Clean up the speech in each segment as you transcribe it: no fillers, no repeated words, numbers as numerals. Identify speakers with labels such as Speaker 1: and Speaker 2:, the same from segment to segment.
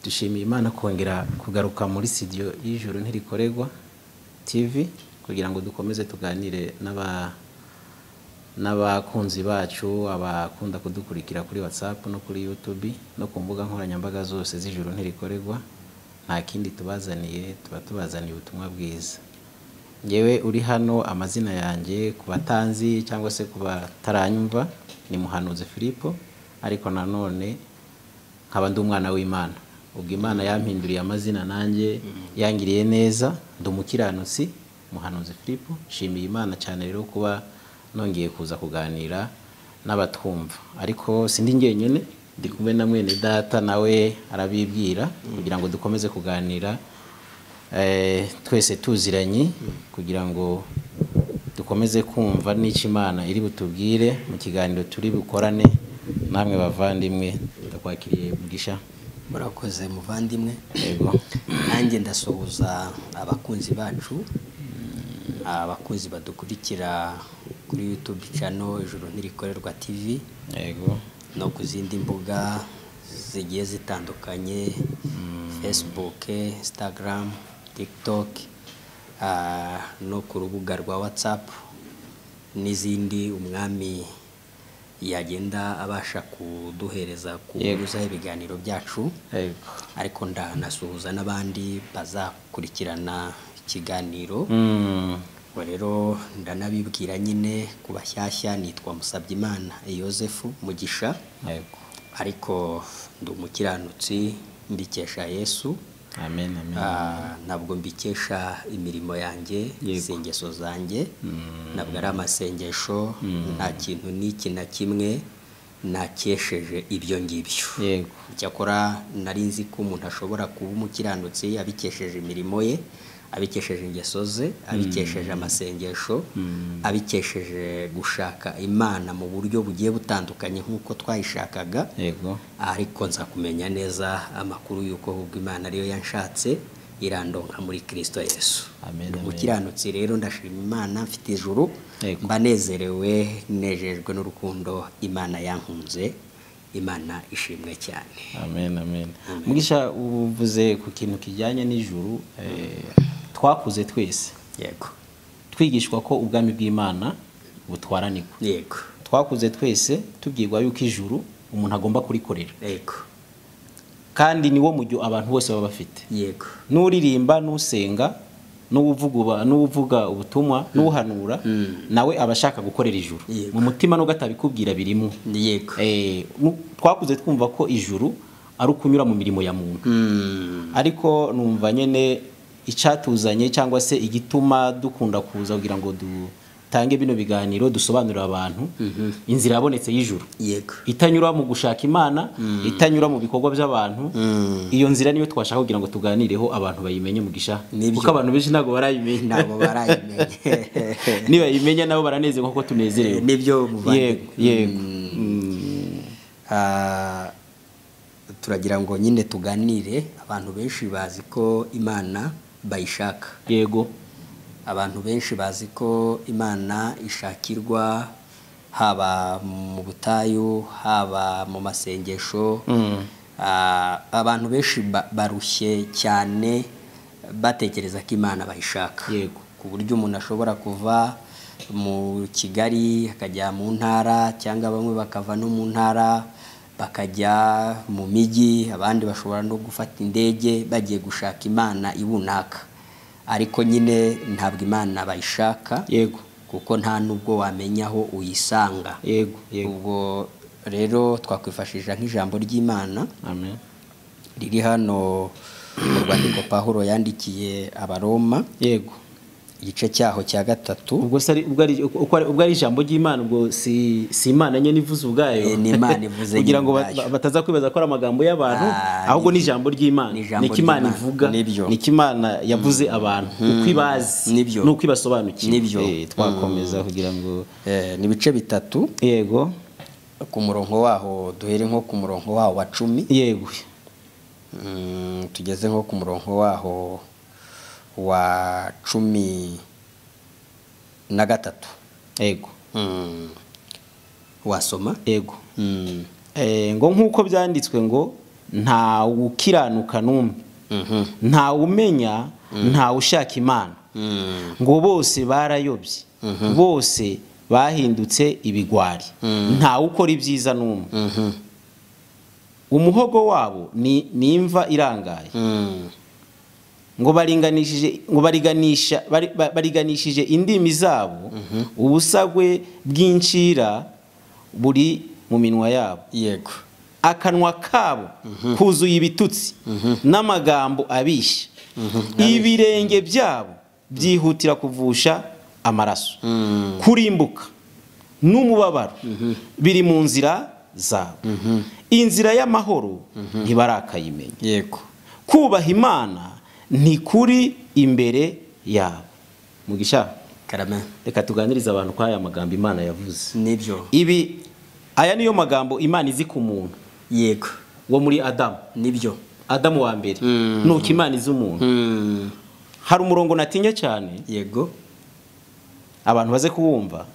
Speaker 1: dushimiye Imana kongera kugaruka muri studio y'Ijuru ntirikorerwa TV kugira ngo dukomeze tuganire n'abakunzi bacu abakunda kudukurikira kuri WhatsApp no kuri YouTube no ku mbuga nkoranyambaga zose z'Ijuru ntirikorerwa. Nta kindi tubazaniye, tubazaniye ubutumwa bwiza. Ngewe uri hano amazina yanjye ku batanzi cyangwa se ku bataranyumva ni Muhanuzi Filipo, ariko nanone nkaba ndi umwana w'Imana. Ubwo Imana yampinduriye amazina nanjye yangiriye neza, ndi umukiranutsi Muhanuzi Filipo. Nshimiye Imana cyane rero kuba nongeye kuza kuganira n'abatwumva, ariko sindi ngenyene, ndi kumwe na mwene data nawe arabibwira kugira ngo dukomeze kuganira twese tuziranye, kugira ngo dukomeze kumva n'icyo Imana iri butubwire mu kiganiro turi bukorane. Namwe bavandimwe ndakwakiriye mugisha.
Speaker 2: Murakoze muvandimwe.
Speaker 1: Yego.
Speaker 2: Nanjye ndasuhuza abakunzi bacu, abakunzi badukurikira kuri YouTube channel Ijuru ntirikorerwa TV.
Speaker 1: Yego.
Speaker 2: No ku zindi mbuga zigiye zitandukanye, Facebook, Instagram, TikTok, no ku rubuga rwa WhatsApp n'izindi umwami yagenda abasha kuduhereza kuguzaho ibiganiro byacu. Ariko ndanasuhuza n'abandi bazakurikirana ikiganiro. Rero ndanabibwira nyine ku bashyashya, nitwa Musabyimana Yosefu Mugisha, ariko ndi umukiranutsi mbikesha Yesu.
Speaker 1: Amen, amen.
Speaker 2: Ntabwo mbikesha imirimo yanjye, isengesho zanjye, ntabwo ari amasengesho, nta kintu n'iki na kimwe nakesheje ibyo ngibyo.
Speaker 1: Yego.
Speaker 2: Cyakora nari nzi ko umuntu ashobora kuba umukiranutsi abikesheje imirimo ye, abikesheje ingeso ze, abikesheje amasengesho, abikesheje gushaka Imana mu buryo bugiye butandukanye nk'uko twayishakaga.
Speaker 1: Yego.
Speaker 2: Ariko nza kumenya neza amakuru y'uko ubwo Imana ariyo yanshatse irandonka muri Kristo Yesu.
Speaker 1: Amen.
Speaker 2: Umukiranutsi rero ndashima Imana, mfite ijuru, mbanezerewe, nejejwe n'urukundo Imana yankunze. Imana ishimwe cyane.
Speaker 1: Amen, amen. Mugisha, uvuze ku kintu kijyanye n'ijuru, twakuze twese.
Speaker 2: Yego.
Speaker 1: Twigishwa ko ubwami bw'Imana butwaranirwa.
Speaker 2: Yego.
Speaker 1: Twakuze twese tubwirwa yuko ijuru umuntu agomba kurikorera.
Speaker 2: Yego.
Speaker 1: Kandi niwo mujyo abantu bose baba bafite.
Speaker 2: Yego.
Speaker 1: N'uririmba, n'usenga, n'uvuga ubutumwa, n'uhanura, nawe abashaka gukorera ijuru. Mu mutima no gatabikubwira birimo.
Speaker 2: Yego.
Speaker 1: Twakuze twumva ko ijuru ari ukunyura mu mirimo ya muntu. Ariko numva nyene icyatuzanye cyangwa se igituma dukunda kuza kugira ngo dutange bino biganiro dusobanurira abantu inzira yabonetse y'ijuru.
Speaker 2: Yego.
Speaker 1: Itanyura mu gushaka Imana, itanyura mu bikorwa by'abantu. Iyo nzira niyo twashaka kugira ngo tuganireho abantu bayimenye Mugisha, kuko abantu benshi ntago barayimenya.
Speaker 2: Ntago barayimenya.
Speaker 1: Niba yimenya nabo baranezerwa kuko tunezerewe.
Speaker 2: Nibyo muvandimwe.
Speaker 1: Yego.
Speaker 2: Turagira ngo nyine tuganire, abantu benshi bazi ko Imana bayishaka.
Speaker 1: Yego.
Speaker 2: Abantu benshi bazi ko Imana ishakirwa haba mu butayu, haba mu masengesho. Abantu benshi barushye cyane batekereza ko Imana bayishaka.
Speaker 1: Yego.
Speaker 2: Ku buryo umuntu ashobora kuva mu Kigali akajya mu ntara, cyangwa bamwe bakava no mu ntara bakajya mu migi, abandi bashobora no gufata indege bagiye gushaka Imana ibunaka. Ariko nyine ntabwo Imana bayishaka.
Speaker 1: Yego.
Speaker 2: Kuko nta nubwo wamenya aho uyisanga.
Speaker 1: Yego.
Speaker 2: Ubwo rero twakwifashisha nk'ijambo ry'Imana.
Speaker 1: Amen.
Speaker 2: Riri hano mu rwandiko Pawulo yandikiye Abaroma.
Speaker 1: Yego.
Speaker 2: Igice cyaho cya 3.
Speaker 1: Ubwo ari ijambo ry'Imana, ubwo si Imana nyene ivuze ubwayo.
Speaker 2: Ni Imana ivuze
Speaker 1: kugira ngo bataza kwibaza ko ari amagambo y'abantu, ahubwo ni ijambo ry'Imana. Niko Imana ivuga, niko Imana yavuze abantu uko ibazi nuko ibasobanukiwe. Twakomeza kugira ngo
Speaker 2: ni bice 3.
Speaker 1: Yego.
Speaker 2: Ku murongo waho duhere nko ku murongo waho wa 10.
Speaker 1: Yego.
Speaker 2: Tugeze nko ku murongo waho wa 13.
Speaker 1: Yego.
Speaker 2: Wasoma?
Speaker 1: Yego. Ngo nk'uko byanditswe ngo nta ukiranuka n'umwe, nta umenya, nta ushaka Imana, ngo bose barayobye, bose bahindutse ibigwari, nta ukora ibyiza n'umwe. Umuhogo wabo ni imva irangaye, ngo bariganishije indimi zabo, ubusagwe bw'incira buri mu minwa yabo.
Speaker 2: Yego.
Speaker 1: Akanwa kabo kuzuye ibitutsi n'amagambo abisha, ibirenge byabo byihutira kuvusha amaraso, kurimbuka n'umubabaro biri mu nzira zabo, inzira y'amahoro ntibarakayimenya.
Speaker 2: Yego.
Speaker 1: Kubaha Imana ntikuri imbere yabo. Mugisha,
Speaker 2: Karame.
Speaker 1: reka tuganirize abantu kwa aya magambo Imana yavuze.
Speaker 2: Nibyo.
Speaker 1: Aya niyo magambo Imana izi ku muntu.
Speaker 2: Yego.
Speaker 1: Wo muri Adamu.
Speaker 2: Nibyo.
Speaker 1: Adamu wa mbere. Nuko Imana izi umuntu. Hari umurongo natinye cyane.
Speaker 2: Yego.
Speaker 1: Abantu baze kuwumva.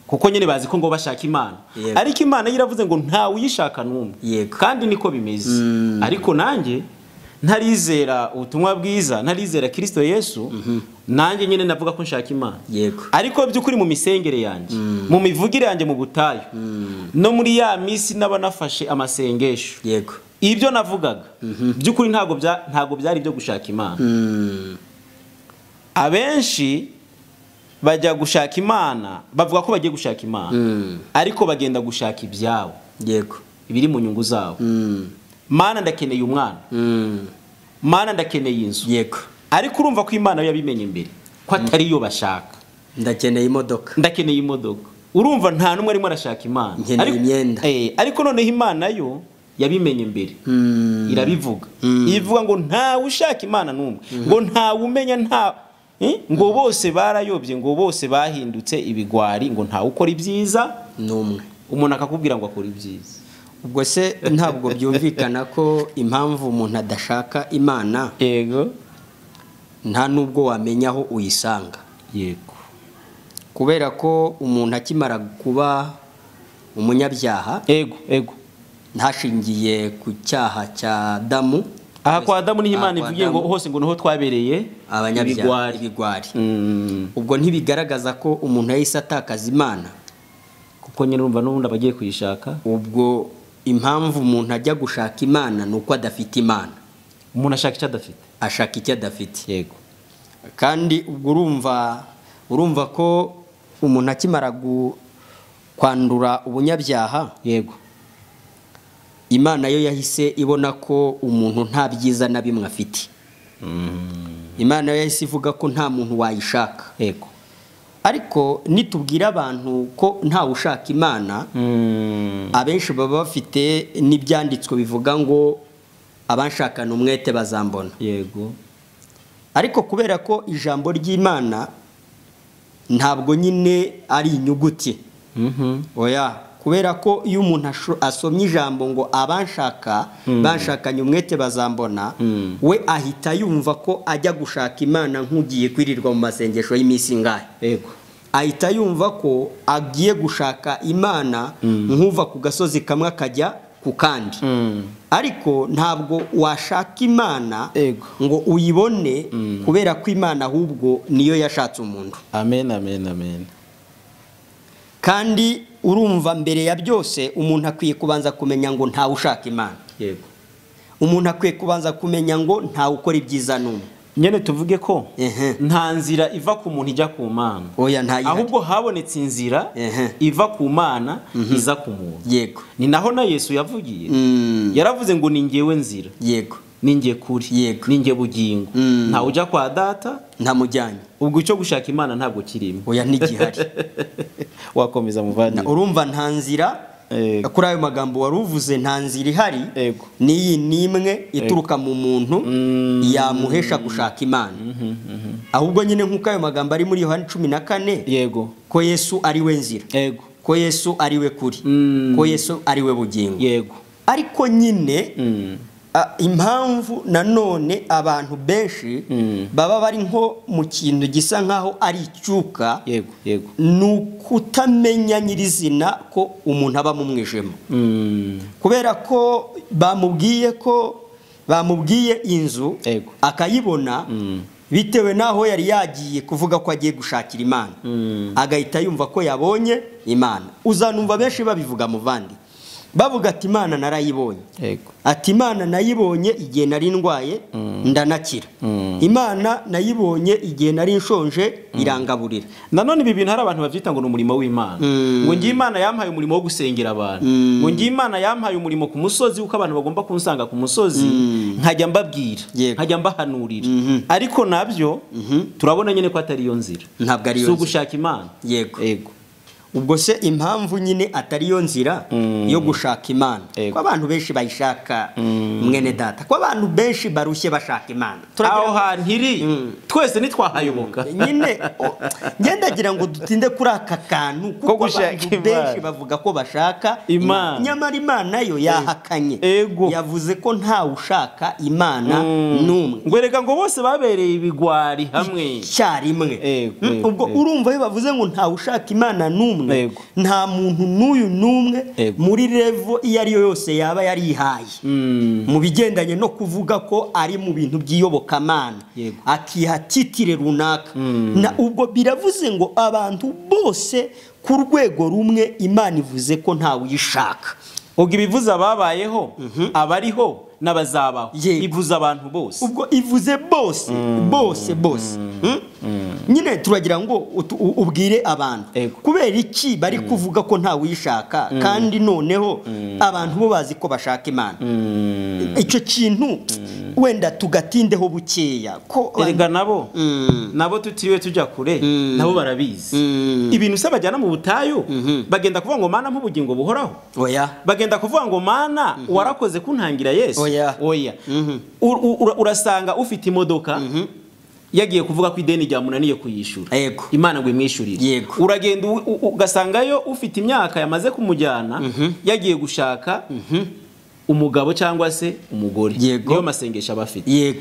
Speaker 1: Kuko nyine bazi ko ngo bashaka Imana. Ariko Imana yiravuze ngo nta uyishaka n'umwe. Kandi niko bimeze. Ariko nanjye ntarizera ubutumwa bwiza, ntarizera Kristo Yesu, nanjye nyine navuga ko nshaka Imana.
Speaker 2: Yego.
Speaker 1: Ariko by'ukuri mu misengere yanjye, mu mivugire yanjye mu butayu, no muri ya misi n'abanafashe amasengesho.
Speaker 2: Yego.
Speaker 1: Ibyo navugaga by'ukuri ntago byari byo gushaka Imana. Abenshi bajya gushaka Imana, bavuga ko bagiye gushaka Imana, ariko bagenda gushaka ibyabo.
Speaker 2: Yego.
Speaker 1: Ibiri mu nyungu zabo. Mana ndakeneye umwana, Mana ndakeneye inzu.
Speaker 2: Yego.
Speaker 1: Ariko urumva ko Imana yabimenye imbere ko atari yo bashaka.
Speaker 2: Ndakeneye imodoka.
Speaker 1: Ndakeneye imodoka. Urumva nta numwe arimo arashaka Imana.
Speaker 2: Nkeneye imyenda.
Speaker 1: Ariko noneho Imana yo yabimenye imbere. Irabivuga. Ivuga ngo nta ushaka Imana numwe, ngo nta umenya, nta ngo bose barayobye, ngo bose bahindutse ibigwari, ngo nta ukora ibyiza
Speaker 2: numwe.
Speaker 1: Umuntu akakubwira ngo akora ibyiza.
Speaker 2: Ubwo se ntabwo byumvikana ko impamvu umuntu adashaka Imana,
Speaker 1: yego,
Speaker 2: nta nubwo wamenya aho uyisanga.
Speaker 1: Yego.
Speaker 2: Kubera ko umuntu akimara kuba umunyabyaha,
Speaker 1: yego,
Speaker 2: ntashingiye ku cyaha cya Adamu.
Speaker 1: Aha kwa Adamu ni Imana ivugiye ngo hose ngo niho twabereye
Speaker 2: abanyabyaha, ibigwari. Ubwo ntibigaragaza ko umuntu yahise atakaza Imana,
Speaker 1: kuko nyine urumva n'ubundi abagiye kuyishaka.
Speaker 2: Ubwo impamvu umuntu ajya gushaka Imana ni uko adafite Imana.
Speaker 1: Umuntu ashaka icyo adafite.
Speaker 2: Ashaka icyo adafite.
Speaker 1: Yego.
Speaker 2: Kandi ubwo urumva ko umuntu akimara kwandura ubunyabyaha,
Speaker 1: yego,
Speaker 2: Imana yo yahise ibona ko umuntu nta byiza na bimwe afite. Imana yo yahise ivuga ko nta muntu wayishaka.
Speaker 1: Yego.
Speaker 2: Ariko nitubwira abantu ko nta ushaka Imana, abenshi baba bafite n'ibyanditswe bivuga ngo abanshakana umwete bazambona.
Speaker 1: Yego.
Speaker 2: Ariko kubera ko ijambo ry'Imana ntabwo nyine ari inyuguti. Oya, kubera ko iyo umuntu asomye ijambo ngo banshakanye umwete bazambona, we ahita yumva ko ajya gushaka Imana nk'ugiye kwirirwa mu masengesho y'iminsi ingahe.
Speaker 1: Yego.
Speaker 2: Ahita yumva ko agiye gushaka Imana nk'uva ku gasozi kamwe akajya ku kandi. Ariko ntabwo washaka Imana ngo uyibone, kubera ko Imana ahubwo niyo yashatse umuntu.
Speaker 1: Amen, amen, amen.
Speaker 2: Kandi urumva mbere ya byose umuntu akwiye kubanza kumenya ngo nta ushaka Imana.
Speaker 1: Yego.
Speaker 2: Umuntu akwiye kubanza kumenya ngo nta ukora ibyiza n'umwe.
Speaker 1: Nyene tuvuge ko nta nzira iva ku muntu ijya ku Mana.
Speaker 2: Oya, nta yihari.
Speaker 1: Ahubwo habonetse inzira iva ku Mana iza ku muntu.
Speaker 2: Yego.
Speaker 1: Ni naho na Yesu yavugiye. Yaravuze ngo ni ngewe nzira.
Speaker 2: Yego.
Speaker 1: Ni nge kuri.
Speaker 2: Yego.
Speaker 1: Ni nge bugingo. Nta ujya kwa data
Speaker 2: nta mujyanye.
Speaker 1: Ubwo icyo gushaka Imana ntabwo kirimo.
Speaker 2: Oya, ntigihari.
Speaker 1: Wakomeza muvandi.
Speaker 2: Urumva nta nzira, kuri ayo magambo waruvuze nta nzira ihari, niyi nimwe ituruka mu muntu yamuhesha gushaka Imana. Ahubwo nyine nk'uko ayo magambo ari muri Yohana 14,
Speaker 1: yego,
Speaker 2: ko Yesu ari we nzira,
Speaker 1: yego,
Speaker 2: ko Yesu ari we kuri, ko Yesu ari we bugingo.
Speaker 1: Yego.
Speaker 2: Ariko nyine impamvu nanone abantu benshi baba bari nko mu kintu gisa nkaho ari icyuka,
Speaker 1: yego
Speaker 2: ni ukutamenya nyirizina ko umuntu aba mu mwijima, kubera ko bamubwiye inzu akayibona bitewe naho yari yagiye kuvuga ko agiye gushakira Imana, agahita yumva ko yabonye Imana. Uzanumva benshi babivuga muvandi, bavuga ati Imana narayibonye, ati Imana nayibonye igihe nari ndwaye ndanakira, Imana nayibonye igihe nari nshonje irangaburira.
Speaker 1: Nanone ibi bintu hari abantu bavyita ngo n'umurimo w'Imana, ngo ngiye Imana yampaye umurimo wo gusengera abantu, ngo ngiye Imana yampaye umurimo ku musozi uko abantu bagomba kunsanga ku musozi, nkajya mbabwira, nkajya mbahanurira. Ariko nabyo turabona nyine ko atari yo nzira,
Speaker 2: ntabwo ari yo
Speaker 1: nzira, so gushaka Imana.
Speaker 2: Yego. Ubwo se impamvu nyine atari yo nzira yo gushaka Imana, ko abantu benshi bayishaka mwene data, ko abantu benshi barushye bashaka Imana.
Speaker 1: Aho hantiri twese nitwahayoboka
Speaker 2: nyine ngendagira ngo dutinde kuri aka kantu, kuko abantu benshi bavuga ko bashaka Imana, nyamara Imana yo yahakanye, yavuze ko nta ushaka Imana n'umwe,
Speaker 1: ngo erega ngo bose babereye ibigwari hamwe
Speaker 2: cyarimwe. Ubwo urumva iyo bavuze ngo nta ushaka Imana n'umwe, nta muntu n'uyu n'umwe muri revo iyo ari yo yose yaba yarihaye mu bigendanye no kuvuga ko ari mu bintu by'iyobokamana, akiha titire runaka. Ubwo biravuze ngo abantu bose ku rwego rumwe Imana ivuze ko ntawe uyishaka.
Speaker 1: Ubwo ibivuze ababayeho, abariho n'abazabaho, ivuze abantu bose.
Speaker 2: Ubwo ivuze bose nyine turagira ngo ubwire abantu kubera iki bari kuvuga ko nta uyishaka, kandi noneho abantu bo bazi ko bashaka Imana. Icyo kintu wenda tugatindeho bukeya, ko
Speaker 1: erega nabo tutiriwe tujya kure, nabo barabizi ibintu se bajyana mu butayu, bagenda kuvuga ngo Mana nk'ubugingo buhoraho, bagenda kuvuga ngo Mana warakoze kuntangira Yesu. Oya. Urasanga ufite imodoka yagiye kuvuga ko ideni ryamunaniye kuyishura, Imana ngo imwishyurire. Uragenda ugasangayo ufite imyaka yamaze kumujyana, yagiye gushaka umugabo cyangwa se umugore, niyo masengesho abafite.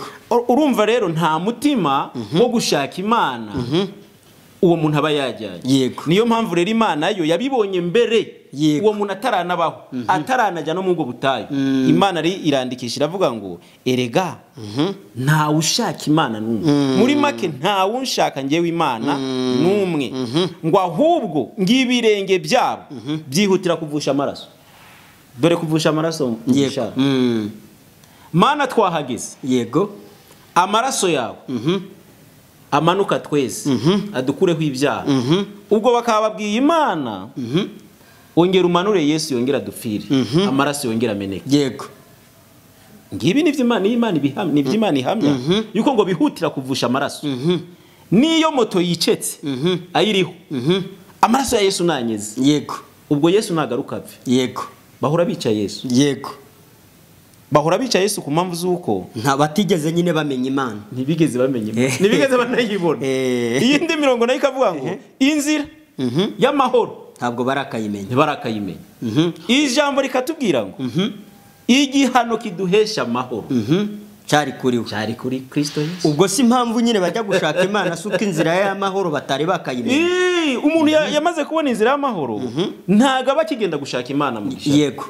Speaker 1: Urumva rero nta mutima wo gushaka Imana uwo muntu aba yajyanye. Niyo mpamvu rero Imana yo yabibonye mbere uwo muntu ataranabaho, ataranajya no mu bwo butayu. Imana irandikisha iravuga ngo erega nta ushaka Imana n'umwe, muri make nta unshaka ngewe Imana n'umwe, ngo ahubwo ngibirenge byabo byihutira kuvusha amaraso. Dore kuvusha amaraso ngishaka Mana twahageze, amaraso yawe amanuka twese adukureho ibyaha. Ubwo bakababwiye Imana ongera umanure Yesu yongera adupfire, amaraso yongera ameneke. Ngibi ni iby'Imana ihamya yuko ngo bihutira kuvusha amaraso. Niyo moto yicetse ayiriho, amaraso ya Yesu nanyeze, ubwo Yesu nagaruka apfe. Bahora bica Yesu, bahora bica Yesu ku mpamvu z'uko
Speaker 2: batigeze nyine bamenya Imana,
Speaker 1: ntibigeze bamenya Imana, ntibigeze banayibona. Iyindi mirongo nayo ikavuga ngo inzira y'amahoro
Speaker 2: ntabwo barakayimenya,
Speaker 1: ijambo rikatubwira ngo igihano kiduhesha amahoro
Speaker 2: cyari kuri Kristo Yesu. Ubwo si impamvu nyine bajya gushaka Imana, suko inzira y'amahoro batari bakayimenya.
Speaker 1: Umuntu yamaze kubona inzira y'amahoro ntago aba kigenda gushaka Imana mu gishaka.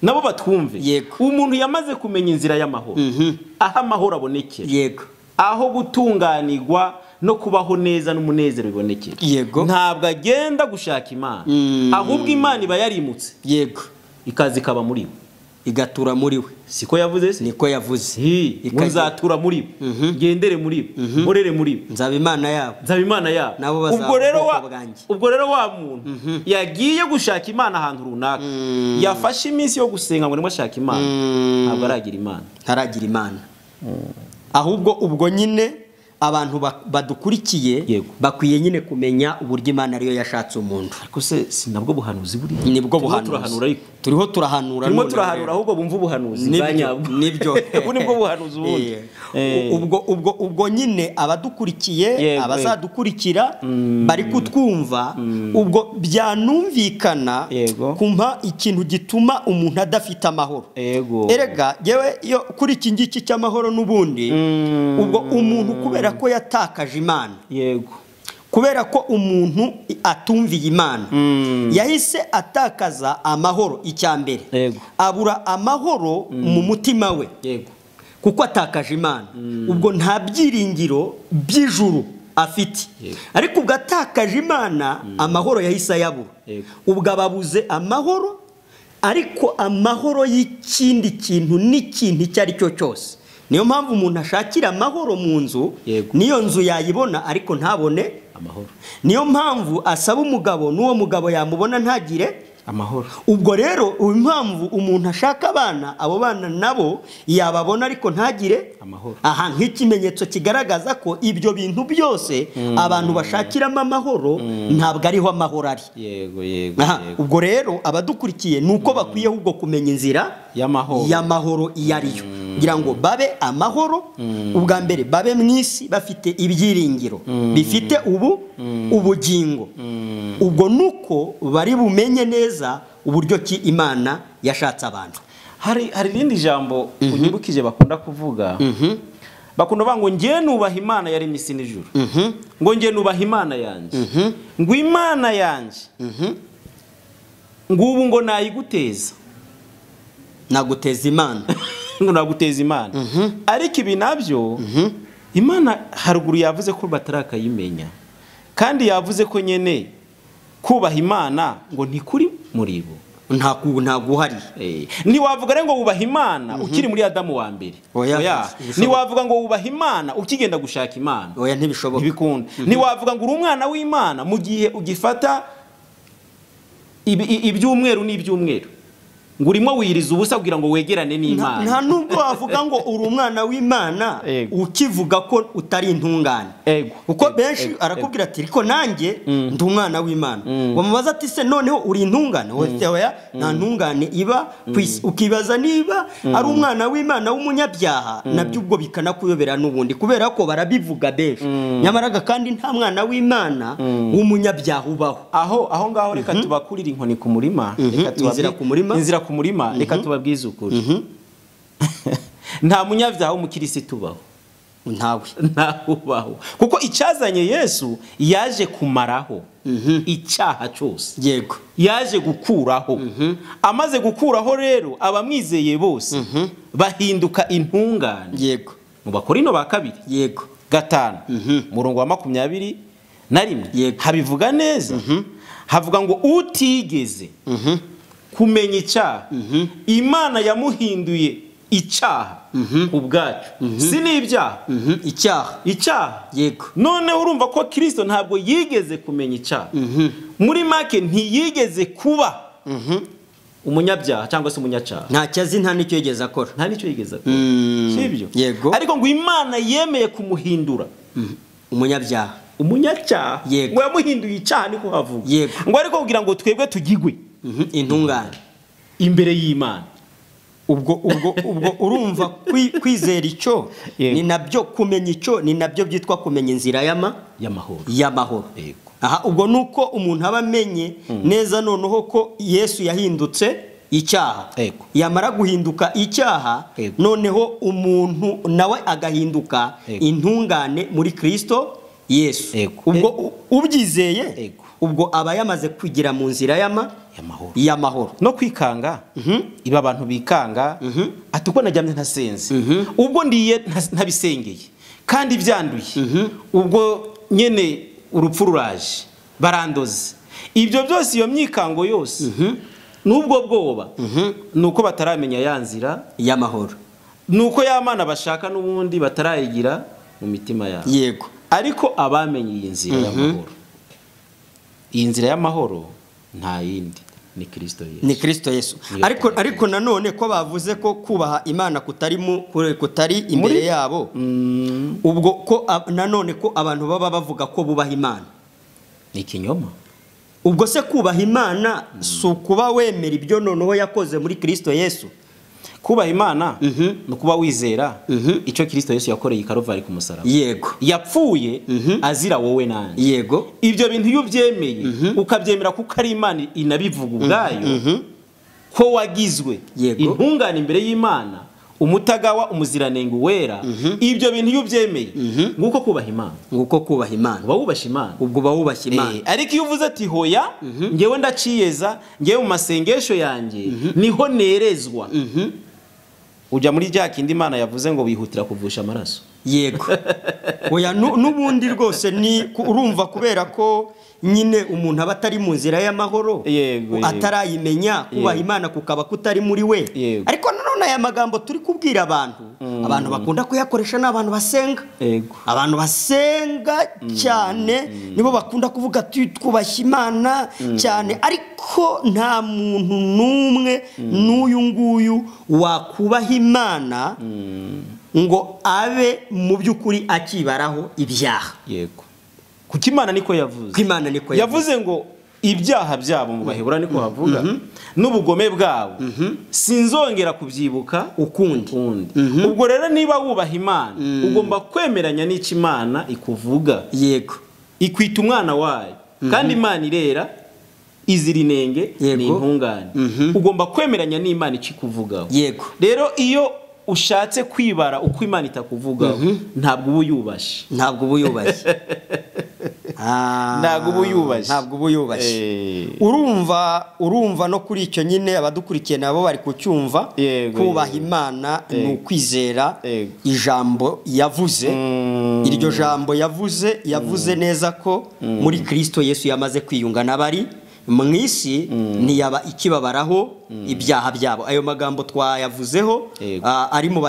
Speaker 1: Nabo batwumve, umuntu yamaze kumenya inzira y'amahoro, aho amahoro abonekera, aho gutunganirwa no kubaho neza n'umunezero bibonekera, ntabwo agenda gushaka Imana, ahubwo Imana iba yarimutse, ikaza ikaba muri we,
Speaker 2: igatura muri we.
Speaker 1: Siko yavuze se?
Speaker 2: Niko yavuze.
Speaker 1: Nzatura muri we, gendere muri we, mborere muri we,
Speaker 2: nzaba Imana yabo. Nabo
Speaker 1: ubwo rero wa muntu yagiye gushaka Imana ahantu runaka, yafashe iminsi yo gusenga ngo nimwe ashaka Imana, ntabwo aragira Imana,
Speaker 2: ahubwo ubwo nyine abantu badukurikiye bakwiye nyine kumenya uburyo Imana ariyo yashatse umuntu.
Speaker 1: Ariko se sinabwo buhanuzi buri
Speaker 2: nibwo buhanuzi turiho turahanura
Speaker 1: ahubwo bumva ubuhanuzi
Speaker 2: nibyo
Speaker 1: nibwo buhanuzi ubundi.
Speaker 2: ubwo nyine abadukurikiye abazadukurikira bari kutwumva ubwo byanumvikana kumpa ikintu gituma umuntu adafite amahoro. Erega yewe yo kuri iki ngiki cy'amahoro n'ubundi ubwo umuntu kubera ko yatakaje Imana, kubera ko umuntu atumviye Imana yahise atakaza amahoro. Icyambere abura amahoro mu mutima we kuko atakaje Imana. Ubwo nta byiringiro by'ijuru afite, ariko ubwo atakaje Imana amahoro yahise ayabura. Ubwo ababuze amahoro, ariko amahoro y'ikindi kintu n'ikintu icyo ari cyo cyose. Niyo mpamvu umuntu ashakira amahoro mu nzu, niyo nzu yayibona ariko ntabone
Speaker 1: amahoro.
Speaker 2: Niyo mpamvu asaba umugabo, n'uwo mugabo yamubona ntagire
Speaker 1: amahoro.
Speaker 2: Ubwo rero impamvu umuntu ashaka abana, abo bana nabo yababona ariko ntagire
Speaker 1: amahoro.
Speaker 2: Aha nk'ikimenyetso kigaragaza ko ibyo bintu byose abantu bashakiramo amahoro ntabwo ariho amahoro ari. Ubwo rero abadukurikiye nuko bakwiye ahubwo kumenya inzira y'amahoro iyo ariyo, kugira ngo babe amahoro. Ubwa mbere babe mu isi bafite ibyiringiro, bifite ubugingo. Ubwo nuko bari bumenye neza uburyo ki Imana yashatse abantu.
Speaker 1: Hari irindi jambo unyibukije bakunda kuvuga, bakunda bavuga ngo ngiye nubaha Imana yaremye isi n'ijuru, ngo ngiye nubaha Imana yanjye, ngo Imana yanjye ngo ubu ngo nayiguteza,
Speaker 2: naguteza Imana
Speaker 1: ngo naguteza Imana. Ariko ibi nabyo Imana haruguru yavuze ko batarakayimenya, kandi yavuze ko nyene kubaha Imana ngo ntikuri muri bo,
Speaker 2: ntabwo uhari.
Speaker 1: Ntiwavuga rero ngo wubaha Imana ukiri muri Adamu wa mbere. Oya. Ntiwavuga ngo wubaha Imana ukigenda gushaka Imana.
Speaker 2: Oya, ntibishoboka.
Speaker 1: Ntibikunda. Ntiwavuga ngo uri umwana w'Imana mu gihe ugifata iby'umweru n'iby'umweru, ngo urimo wiriza ubusa kugira ngo wegerane n'Imana.
Speaker 2: Nta nubwo wavuga ngo uri umwana w'Imana ukivuga ko utari intungane. Kuko benshi arakubwira ati ariko nanjye ndi umwana w'Imana. Bamubaza ati se noneho uri intungane? Oya, nta ntungane iba kwisi. Ukibaza niba ari umwana w'Imana w'umunyabyaha, nabyo ubwo bikanakuyobera n'ubundi, kubera ko barabivuga benshi. Nyamaraga kandi nta mwana w'Imana w'umunyabyaha ubaho.
Speaker 1: Aho ngaho reka tubakurira inkoni ku murima, reka
Speaker 2: tubabwira ku murima,
Speaker 1: ku murima, reka tubabwize ukuri. Nta munyabyaha w'umukirisitu ubaho, ntawe. Kuko icyazanye Yesu yaje kumaraho icyaha cyose, yaje gukuraho. Amaze gukuraho rero abamwizeye bose bahinduka intungane. Mu Bakorino ba 2:5 murongo wa 21 habivuga neza. Havuga ngo utigeze kumenya icyaha Imana yamuhinduye icyaha ubwacu. Si n'ibyaha, icyaha. Noneho urumva ko Kristo ntabwo yigeze kumenya icyaha. Muri make ntiyigeze kuba umunyabyaha cyangwa se umunyacyaha.
Speaker 2: Ntacyo azi, nta nicyo yigeze akora.
Speaker 1: Sibyo? Ariko ngo Imana yemeye kumuhindura umunyacyaha, ngo yamuhinduye icyaha, niko havuga. Ngo ariko kugira ngo twebwe tugigwe
Speaker 2: intungane
Speaker 1: imbere y'Imana.
Speaker 2: Ubwo urumva kwizera icyo ni nabyo, kumenya icyo ni nabyo byitwa kumenya inzira y'amahoro. Aha, ubwo nuko umuntu aba amenye neza noneho ko Yesu yahindutse icyaha. Yamara guhinduka icyaha, noneho umuntu nawe agahinduka intungane muri Kristo Yesu. Ubwo ubyizeye, ubwo aba yamaze kugira mu nzira y'amahoro.
Speaker 1: No kwikanga, iba abantu bikanga, ati uko najyamye ntasenze, ubwo ndiye ntabisengeye kandi byanduye, ubwo nyene urupfu ruraje, barandoze. Ibyo byose, iyo myikango yose n'ubwo bwoba, nuko bataramenya ya nzira
Speaker 2: y'amahoro,
Speaker 1: nuko y'Imana bashaka n'ubundi batarayigira mu mitima yabo. Ariko abamenye iyi nzira y'amahoro, iyi nzira y'amahoro nta yindi ni Kristo Yesu.
Speaker 2: Ni Kristo Yesu. Ariko nanone ko bavuze ko kubaha Imana kutari imbere yabo. Ubwo ko nanone ko abantu baba bavuga ko bubaha Imana.
Speaker 1: Ni ikinyoma.
Speaker 2: Ubwo se kubaha Imana si ukuba wemera ibyo noneho yakoze muri Kristo Yesu.
Speaker 1: Kubaha Imana no kuba wizera icyo Kristo Yesu yakoreye Karuvari ku musaraba.
Speaker 2: Yego.
Speaker 1: Yapfuye azira wowe nanje.
Speaker 2: Yego.
Speaker 1: Ibyo bintu iyo byemeye ukabyemera kuko ari Imana inabivuga ubwayo ko wagizwe intungane imbere y'Imana, umutagawa, umuziranenge wera. Ibyo bintu iyo byemeye nguko kubaha Imana.
Speaker 2: Nguko kubaha Imana.
Speaker 1: Uba wubashye Imana.
Speaker 2: Ubwo uba wubashye Imana.
Speaker 1: Ariko iyo uvuze ati hoya ngewe ndaciyeza, ngewe mu masengesho yanjye niho nerezwa. Ujya muri rya kindi Imana yavuze ngo wihutira kuvusha amaraso.
Speaker 2: Yego. Oya n'ubundi rwose ni urumva kubera ko nyine umuntu aba atari mu nzira y'amahoro, atarayimenya kubaha Imana kukaba kutari muri we. Ariko nanone aya magambo turi kubwira abantu bakunda kuyakoresha n'abantu basenga. Abantu basenga cyane nibo bakunda kuvuga twubashye Imana cyane, ariko nta muntu n'umwe n'uyu nguyu wakubaha Imana ngo abe mu by'ukuri akibaraho ibyaha.
Speaker 1: Yego. Kuko Imana niko yavuze. Yavuze ngo ibyaha byabo mu Bahebura niko havuga n'ubugome bwabo sinzongera kubyibuka ukundi. Ubwo rero niba wubaha Imana ugomba kwemeranya n'icyo Imana ikuvuga.
Speaker 2: Yego.
Speaker 1: Ikwita umwana wayo kandi Imana irera izira inenge ni intungane. Ugomba kwemeranya n'Imana icyo ikuvugaho.
Speaker 2: Yego.
Speaker 1: Rero iyo ushatse kwibara uko Imana itakuvugaho ntabwo uba uyubashye.
Speaker 2: Ntabwo uba uyubashye. Ntabwo uba uyubashye. Urumva no kuri icyo nyine abadukurikiye nabo bari kucyumva. Kubaha Imana ni ukwizera ijambo yavuze. Iryo jambo yavuze neza ko muri Kristo Yesu yamaze kwiyunga n'abari mu isi ntiyaba ikibabaraho ibyaha byabo. Ayo magambo twayavuzeho ari mu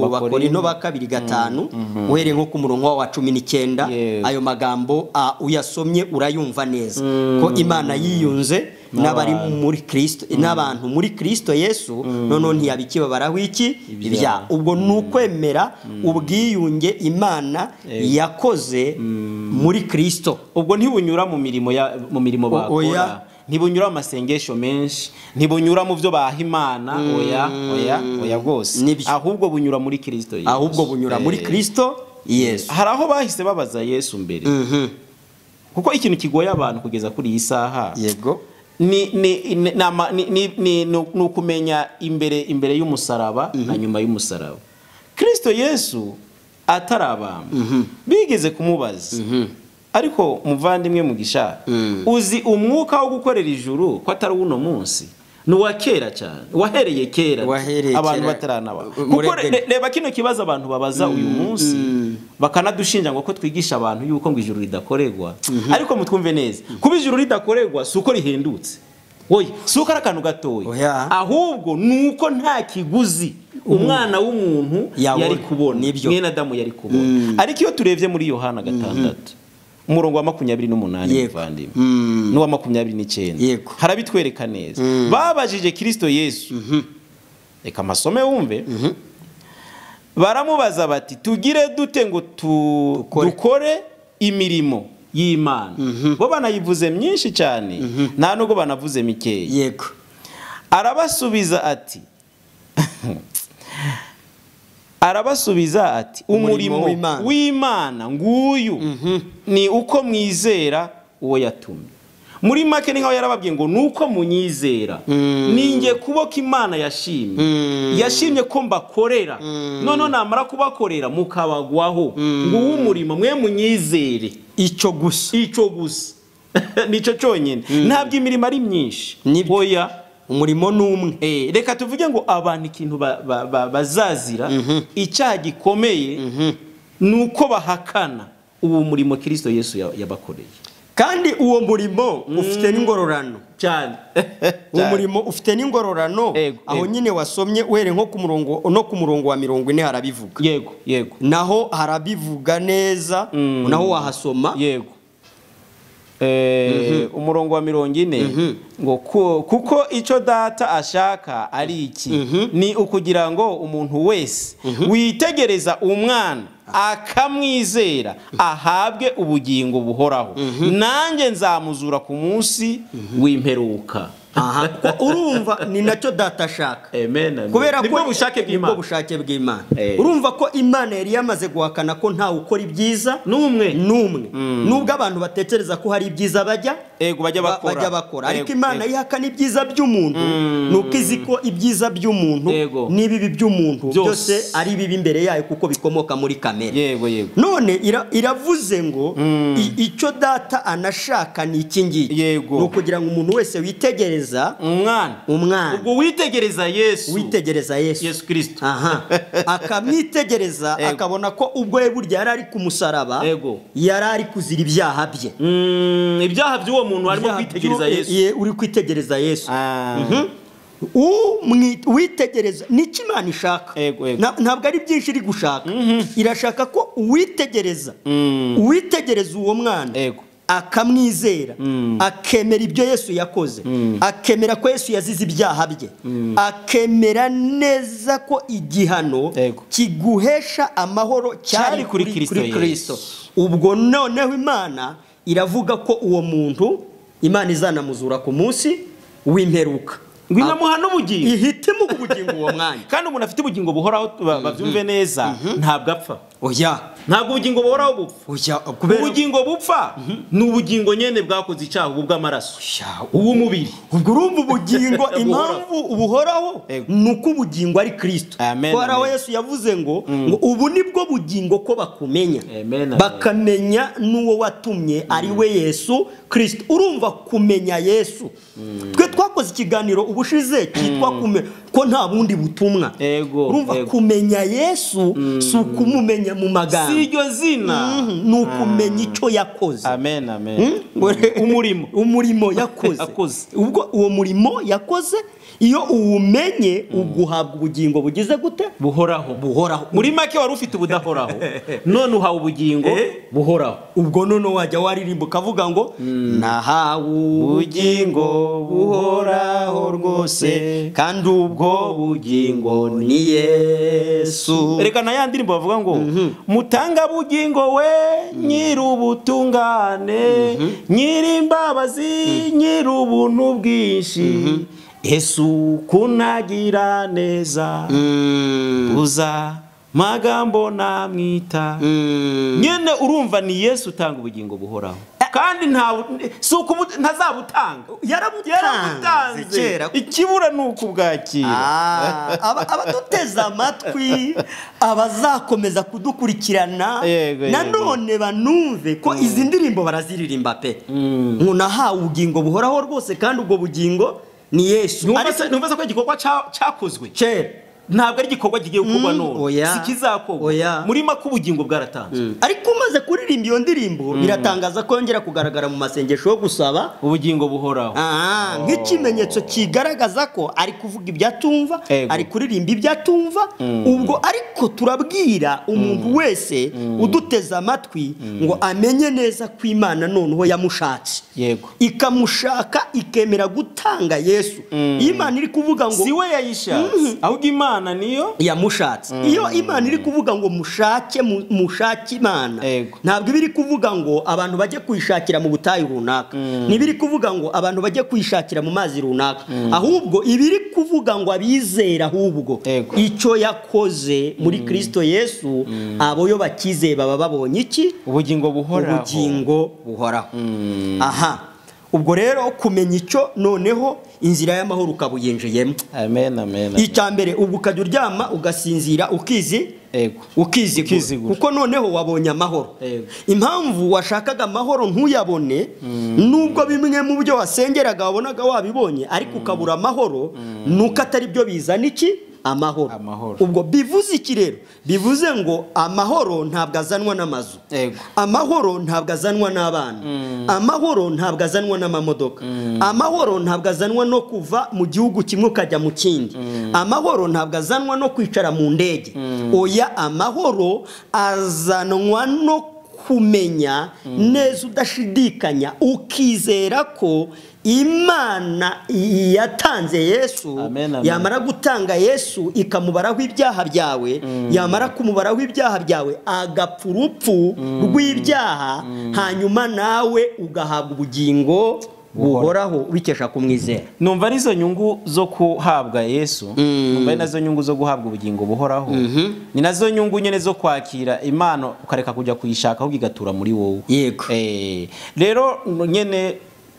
Speaker 2: Bakorinto ba 2:5 uhereye nko ku murongo wa 19. Ayo magambo uyasomye urayumva neza ko Imana yiyunze n'abari muri Kristo, n'abantu muri Kristo Yesu none ntiyaba ikibabaraho ibyaha. Ubwo nukwemera ubwiyunge Imana yakoze muri Kristo.
Speaker 1: Ubwo ntibunyura mu mirimo bakora, ntibunyura mu masengesho menshi, ntibunyura mu byo baha Imana. Oya rwose. Ahubwo bunyura muri Kristo Yesu.
Speaker 2: Ahubwo bunyura muri Kristo Yesu.
Speaker 1: Hari aho bahise babaza Yesu mbere kuko ikintu kigoye abantu kugeza kuri iyi saha.
Speaker 2: Yego.
Speaker 1: Ni ukumenya imbere y'umusaraba na nyuma y'umusaraba. Kristo Yesu atarabamba bigeze kumubaza ariko muvandimwe mugisha uzi umwuka wo gukorera ijuru ko atari uno munsi nuwa kera cyane, wahereye kera abantu bataranaba. Kuko reba kino kibazo abantu babaza uyu munsi bakanadushinja ngo ko twigisha abantu yuko ngo ijuru ridakorerwa. Ariko mutwumve neza, kuba ijuru ridakorerwa si uko rihendutse. Oya, si uko ari akantu gatoya, ahubwo nuko nta kiguzi umwana w'umuntu yari kubona, mwene Adamu yari kubona. Ariko iyo turebye muri Yohana 6 umurongo wa 28 muvandimwe n'uwa 29 harabitwereka neza. Babajije Kristo Yesu, reka masome wumve. Baramubaza bati tugire dute ngo dukore imirimo y'Imana. Bo banayivuze myinshi cyane nta nubwo banavuze mikeya.
Speaker 2: Yego.
Speaker 1: Arabasubiza ati umurimo w'Imana nguyu ni uko mwizera uwo yatumye. Muri make ni nkaho yarababwiye ngo nuko munyizera. Ninge kuboka Imana yashimye ko mbakorera. None namara kubakorera mukabagwaho ngo umurimo mwe munyizere.
Speaker 2: Icyo gusa
Speaker 1: nico cyonyine. Ntabwo imirimo ari myinshi. Oya,
Speaker 2: umurimo n'umwe.
Speaker 1: Reka tuvuge ngo abantu ikintu bazazira icyaha gikomeye nuko bahakana uwo murimo Kristo Yesu yabakoreye.
Speaker 2: Kandi uwo murimo ufite n'ingororano
Speaker 1: cyane.
Speaker 2: Uwo murimo ufite n'ingororano. Aho nyine wasomye uhere nko ku murongo wa 40 harabivuga.
Speaker 1: Yego.
Speaker 2: Naho harabivuga neza, naho wahasoma.
Speaker 1: Yego. umurongo wa 40 ngo kuko icyo data ashaka ari iki ni ukugira ngo umuntu wese witegereza umwana akamwizera ahabwe ubugingo buhoraho nanjye nzamuzura ku munsi w'imperuka.
Speaker 2: Urumva ni nacyo data ashaka.
Speaker 1: Amen.
Speaker 2: Kubera
Speaker 1: ko bushake
Speaker 2: bw'Imana. Urumva ko Imana yari yamaze guhakana ko nta ukora ibyiza numwe nubwo abantu batekereza ko hari ibyiza bajya bakora, ariko Imana yihakana ibyiza by'umuntu nuko izi ko ibyiza by'umuntu n'ibibi by'umuntu byose ari bibi imbere yayo kuko bikomoka muri kamere. None iravuze ngo icyo data anashaka ni iki ngiki, ni ukugira ngo umuntu wese witegereza umwana
Speaker 1: ubwo witegereza
Speaker 2: Yesu
Speaker 1: Kristo
Speaker 2: akamwitegereza akabona ko ubwo burya yari ari ku musaraba yari ari kuzira ibyaha bye,
Speaker 1: ibyaha by'uwo muntu harimo kwitegereza Yesu.
Speaker 2: Uri kwitegereza Yesu witegereza n'iki Imana ishaka. Ntabwo ari byinshi iri gushaka, irashaka ko uwitegereza uwo mwana akamwizera akemera ibyo Yesu yakoze, akemera ko Yesu yazize ibyaha bye, akemera neza ko igihano kiguhesha amahoro cyari kuri Kristo. Ubwo noneho Imana iravuga ko uwo muntu Imana izanamuzura ku munsi w'imperuka,
Speaker 1: ngwinamuha n'ubugingo,
Speaker 2: ihitemo ubugingo uwo mwanya.
Speaker 1: Kandi umuntu afite ubugingo buhoraho bavyumve neza, ntabwo apfa. Ntabwo ubugingo buhoraho bupfa. Ubugingo bupfa ni ubugingo nyene bwakoze icyaha bw'amaraso uw'umubiri.
Speaker 2: Ubwo urumva ubugingo impamvu ubuhoraho nuko ubugingo ari Kristo. Ko Yesu yavuze ngo ubu nibwo bugingo ko bakumenya, bakamenya n'uwo watumye ari we Yesu Kristo. Urumva kumenya Yesu, twe twakoze ikiganiro ubushize kitwa ko nta bundi butumwa. Urumva kumenya Yesu si ukumumenya mu magambo,
Speaker 1: si iryo zina,
Speaker 2: ni ukumenya icyo yakoze. Umurimo yakoze. Ubwo uwo murimo yakoze iyo uwumenye uguhabwa ubugingo bugize gute?
Speaker 1: Buhoraho. Muri make wari ufite ubudahoraho, none uhawe ubugingo buhoraho.
Speaker 2: Ubwo none wajya waririmba ukavuga ngo nahawe ubugingo buhoraho rwose kandi ubwo bugingo ni Yesu.
Speaker 1: Reka na ya ndirimbo bavuga ngo mutanga bugingo we nyir'ubutungane nyir'imbabazi nyir'ubuntu bwinshi Yesu kunagira neza uza magambo namwita. Nyene urumva ni Yesu utanga ubugingo buhoraho, kandi ntazabutanga, yarabutanze kera. Ikibura nuko bwakira.
Speaker 2: Abaduteza amatwi abazakomeza kudukurikirana nanone banumve ko izi ndirimbo baraziririmba pe, ngo nahawe ubugingo buhoraho rwose kandi ubwo bugingo ni Yesu.
Speaker 1: Numva ko igikorwa cyakozwe kera, ntabwo ari igikorwa kigiye gukorwa none, si kizakorwa. Muri make ubugingo bwaratanzwe.
Speaker 2: Ariko umaze kuririmba iyo ndirimbo biratangaza ko yongera kugaragara mu masengesho yo gusaba
Speaker 1: ubugingo buhoraho,
Speaker 2: nk'ikimenyetso kigaragaza ko ari kuvuga ibyo atumva, ari kuririmba ibyo atumva. Ubwo ariko turabwira umuntu wese uduteza amatwi ngo amenye neza ko Imana noneho yamushatse, ikamushaka ikemera gutanga Yesu. Imana iri kuvuga ngo
Speaker 1: si we yayishatse, ahubwo Imana niyo
Speaker 2: yamushatse. Iyo Imana iri kuvuga ngo mushake Imana, ntabwo ibiri kuvuga ngo abantu bajye kwishakira mu butayu runaka, ntibiri kuvuga ngo abantu bajye kwishakira mu mazi runaka, ahubwo ibiri kuvuga ngo abizera ahubwo icyo yakoze muri Kristo Yesu, abo yo bakizeye baba babonye iki?
Speaker 1: Ubugingo buhoraho.
Speaker 2: Ubwo rero kumenya icyo noneho inzira y'amahoro ukabuyinjiyemo. Icyambere ubwo ukajya uryama ugasinzira ukizigura kuko noneho wabonye amahoro. Impamvu washakaga amahoro ntuyabone, nubwo bimwe mu byo wasengeraga wabonaga wabibonye, ariko ukabura amahoro, nuko atari byo bizana iki? Amahoro. Ubwo bivuze iki rero? Bivuze ngo amahoro ntabwo azanwa n'amazu, amahoro ntabwo azanwa n'abana, amahoro ntabwo azanwa n'amamodoka, amahoro ntabwo azanwa no kuva mu gihugu kimwe ukajya mu kindi, amahoro ntabwo azanwa no kwicara mu ndege. Oya, amahoro azanwa no kumenya neza udashidikanya ukizera ko Imana yatanze Yesu.
Speaker 1: Amen, amen.
Speaker 2: Yamara gutanga Yesu ikamubaraho ibyaha byawe, yamara kumubaraho ibyaha byawe agapfa urupfu rw'ibyaha, hanyuma nawe ugahabwa ubugingo buhoraho bikesha kumwizera.
Speaker 1: Numva arizo nyungu zo kuhabwa Yesu, numva ari nazo nyungu zo guhabwa ubugingo buhoraho, ni nazo nyungu nyene zo kwakira impano ukareka kujya kuyishaka ahubwo igatura muri wowe.
Speaker 2: Yego.
Speaker 1: Rero nyene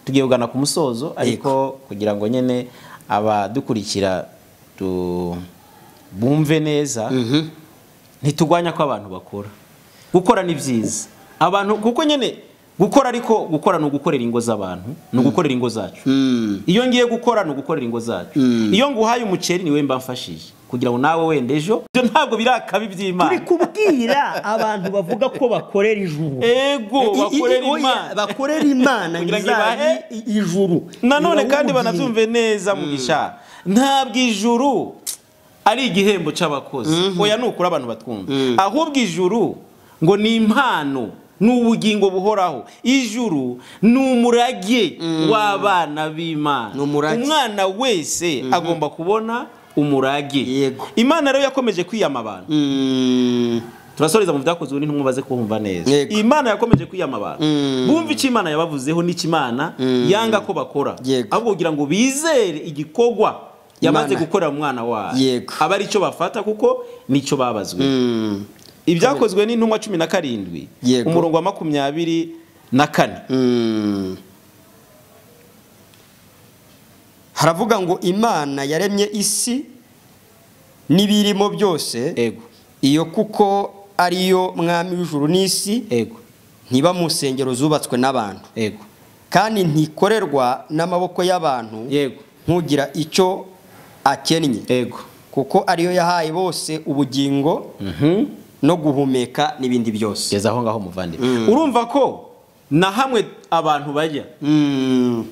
Speaker 1: tugiye kugana ku musozo, ariko kugira ngo nyene abadukurikira bumve neza, ntitugwanya ko abantu bakora. Gukora ni byiza. Abantu kuko nyene gukora, ariko gukora no gukorera ingo z'abantu, no gukorera ingo zacu. Iyo ngiye gukora no gukorera ingo zacu. Iyo nguhaye umuceri niwe mbamfashije kugira ngo nawe wende ejo. Byo ntabwo birakabi by'Imana.
Speaker 2: Turi kubwira abantu bavuga ko bakorera ijuru.
Speaker 1: Ego bakorera Imana.
Speaker 2: Bakorera Imana ngizahi ijuru.
Speaker 1: Nanone kandi banavyumve neza mu gisha. Ntabwo ijuru ari igihembo c'abakozi. Oya nukuri abantu batwumva. Ahubwo ijuru ngo ni impano, n'ubugingo buhoraho. Ijuru n'umurage w'abana b'Imana. Umwana wese agomba kubona umurage.
Speaker 2: Yego.
Speaker 1: Imana rero yakomeje kwiyama abantu. Turasoreza mu byakozwe n'intumwa baze kumva neza. Imana yakomeje kwiyama abantu. Bumva icyo Imana yabavuzeho n'ikimana yanga ko bakora. Ahubwo kugira ngo bizere igikogwa yamaze gukorera umwana wayo. Aba ari cyo bafata kuko nicyo babazwe. Ibyakozwe n'intumwa 17 umurongo wa 24. Haravuga ngo Imana yaremye isi n'ibirimo byose. Ego. Iyo kuko ariyo mwami w'ijuru n'isi. Ego. Ntiba mu nsengero zubatswe n'abantu. Ego. Kandi ntikorerwa n'amaboko y'abantu. Yego. Nkugira icyo akennye. Ego. Kuko ariyo yahaye bose ubugingo no guhumeka n'ibindi byose. Geza aho ngaho muvandimwe. Urumva ko na hamwe abantu bajya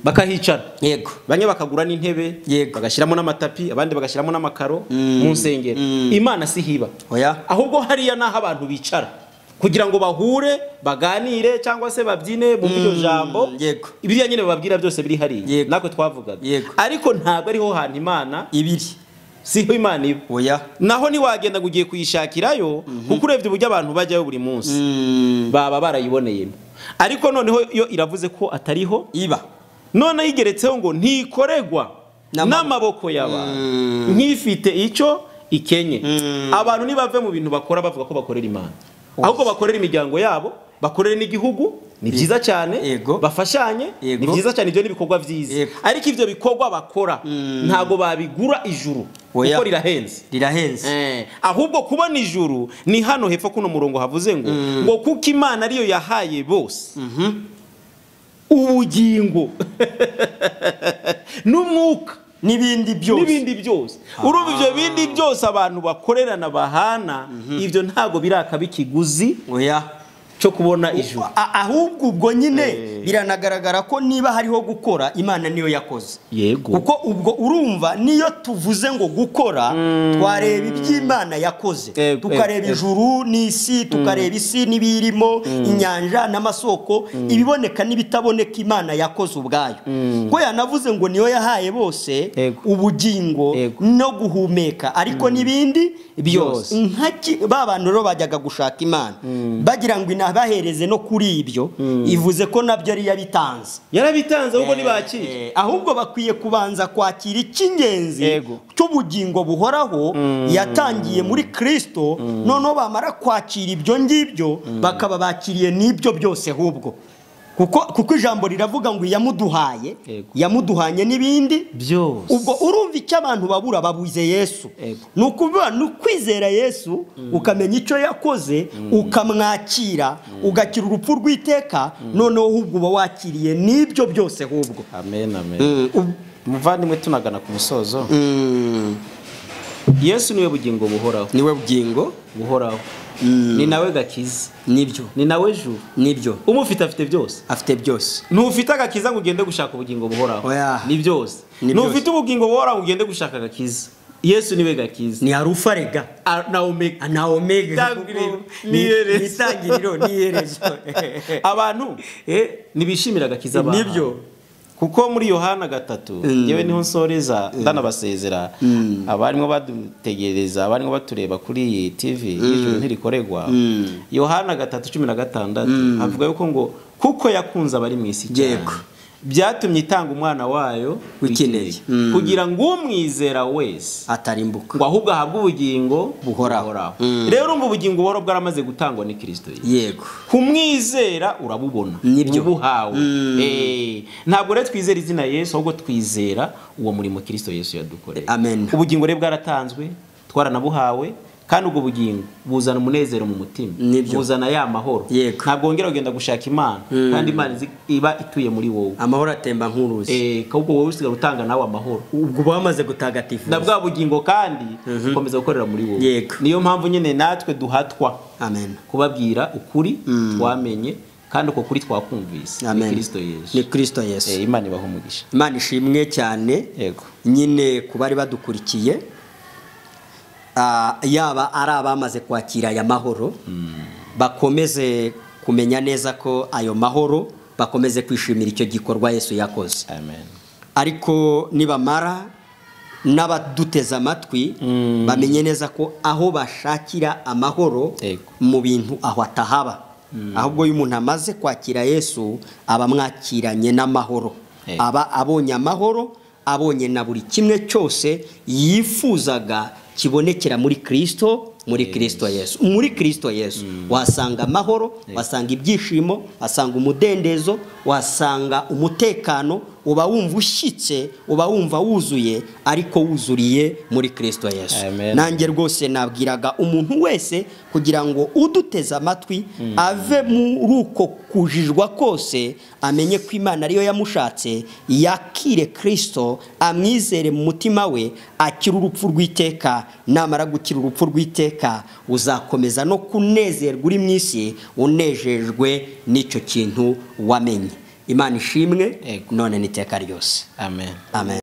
Speaker 1: bakahicara. Yego. Banye bakagura n'intebe, bagashiramo n'amatapi, abandi bagashiramo n'amakaro mu nsengero. Imana si hiba. Oya. Ahubwo hariya naho abantu bicara kugira ngo bahure, baganire cyangwa se babyine mu byo jambo. Yego. Ibiriya nyine bababwira byose biri hariya. Nakwe twavugaga. Ariko ntabwo ariho hantu Imana ibiri. Siho Imana iba. Oya. Naho ni wagenda gugiye kuyishakirayo kuko urebye uburyo abantu bajyayo buri munsi baba barayiboneyemo. Ariko noneho yo iravuze ko atariho iba. None yigeretseho ngo ntikoregwa n'amaboko y'abantu, nkifite icyo ikenye. Abantu nibave mu bintu bakora bavuga ko bakorera Imana, ahubwo bakorera imiryango yabo, bakorera n'igihugu. Ni byiza cyane, bafashanye, ni byiza cyane, ibyo nibikorwa byiza. Ariko ivyo bikorwa bakora ntago babigura ijuru kuko rirahenze. Ahubwo kubona ijuru ni hano hepfo kuno murongo havuze ngo kuko Imana ariyo yahaye bose ubugingo n'umwuka n'ibindi byose. Urumva ivyo bindi byose abantu bakorerana bahana, ivyo ntago birakabikiguzi. Oya. Cyo kubona ijuru. Ahubwo ubwo nyine biranagaragara ko niba hariho gukora Imana niyo yakoze. Yego. Kuko ubwo urumva niyo tuvuze ngo gukora twareba iby'Imana yakoze, tukareba ijuru n'isi, tukareba isi n'ibirimo, inyanja n'amasoko, ibiboneka n'ibitaboneka Imana yakoze ubwayo. Ko yanavuze ngo niyo yahaye bose ubugingo no guhumeka, ariko n'ibindi byose. Babantu rero bajyaga gushaka Imana bagira ngo bahereze no kuri ibyo, ivuze ko nabyo ari yarabitanze ahubwo nibakire. Ahubwo bakwiye kubanza kwakira icy'ingenzi cy'ubugingo buhoraho yatangiye muri Kristo. Noneho bamara kwakira ibyo ngibyo bakaba bakiriye n'ibyo byose. Ahubwo kuko ijambo riravuga ngo yamuduhanye n'ibindi byose. Ubwo urumva icyo abantu babura, babuze Yesu. Nukwizera Yesu, ukamenya icyo yakoze, ukamwakira, ugakira urupfu rw'iteka, noneho ahubwo uba wakiriye n'ibyo byose. Ahubwo amen, amen. Muvandimwe, tunagana ku musozo. Yesu niwe bugingo buhoraho. Niwe bugingo buhoraho. Ni nawe gakiza. Nibyo. Ni nawe juru. Nibyo. Umufite afite byose. Afite byose. Ntufite agakiza ngo ugende gushaka ubugingo buhoraho. Ni byose. Ntufite ubugingo buhoraho ugende gushaka agakiza. Yesu niwe gakiza,
Speaker 2: ni arufa rega
Speaker 1: na omega,
Speaker 2: na omega
Speaker 1: ni iherezo,
Speaker 2: itangiriro ni iherezo.
Speaker 1: abantu nibishimira gakiza abantu
Speaker 2: nibyo,
Speaker 1: kuko muri Yohana 3 yewe niho nsoreza ndanabasezera abarimo badutegereza, abarimo batureba kuri TV ijuru ntirikorerwa. Yohana 3:16 havuga yuko ngo kuko yakunze abari mu isi cyane byatumye itanga umwana wayo w'ikinege kugira ngo umwizera wese
Speaker 2: atarimbuka
Speaker 1: ngo ahubwo ahabwe ubugingo buhoraho. Rero urumva ubugingo buhoraho bwaramaze gutangwa ni Kristo.
Speaker 2: Yego,
Speaker 1: kumwizera urabubona ubuhawe. Ntabwo rero twizera izina Yesu, ahubwo twizera uwo murimo Kristo Yesu yadukoreye.
Speaker 2: Amen.
Speaker 1: Ubugingo rero bwaratanzwe, twaranabuhawe, kandi ubwo bugingo buzana umunezero mu mutima, buzana ya mahoro. Ntabwo wongera kugenda gushaka Imana, kandi Imana iba ituye muri wowe. Amahoro atemba nk'uruzi. Ahubwo wowe usigaye utanga nawe amahoro, ubwo bamaze gutagatifu na bwa bugingo kandi ukomeza gukorera muri wowe. Niyo mpamvu nyine natwe duhatwa kubabwira ukuri twamenye, kandi uko kuri twakumvise ni Kristo Yesu. Ni Kristo Yesu. Imana ibaho umugisha.
Speaker 2: Imana ishimwe cyane. Yego, nyine kubari badukurikiye, yaba ari abamaze kwakira aya mahoro, bakomeze kumenya neza ko ayo mahoro, bakomeze kwishimira icyo gikorwa Yesu yakoze. Amen. Ariko nibamara n'abaduteza amatwi bamenye neza ko aho bashakira amahoro mu bintu aho atahaba, ahubwo iyo umuntu amaze kwakira Yesu aba mwakiranye n'amahoro, aba abonye amahoro, abonye na buri kimwe cyose yifuzaga kibonekera muri Kristo, muri Kristo Yesu. Muri Kristo Yesu wasanga amahoro, wasanga ibyishimo, wasanga umudendezo, wasanga umutekano, uba wumva ushyitse, uba wumva wuzuye, ariko wuzuriye muri Kristo Yesu. Nanjye rwose nabwiraga umuntu wese kugira ngo uduteze amatwi ave muri uko kujijwa kose, amenye ko Imana ariyo yamushatse, yakire Kristo, amwizere mu mutima we, akira urupfu rw'iteka. Namara gukira urupfu rw'iteka, uzakomeza no kunezerwa uri mu isi, unejejwe n'icyo kintu wamenye. Imana ishimwe none n'iteka ryose. Amen. Amen.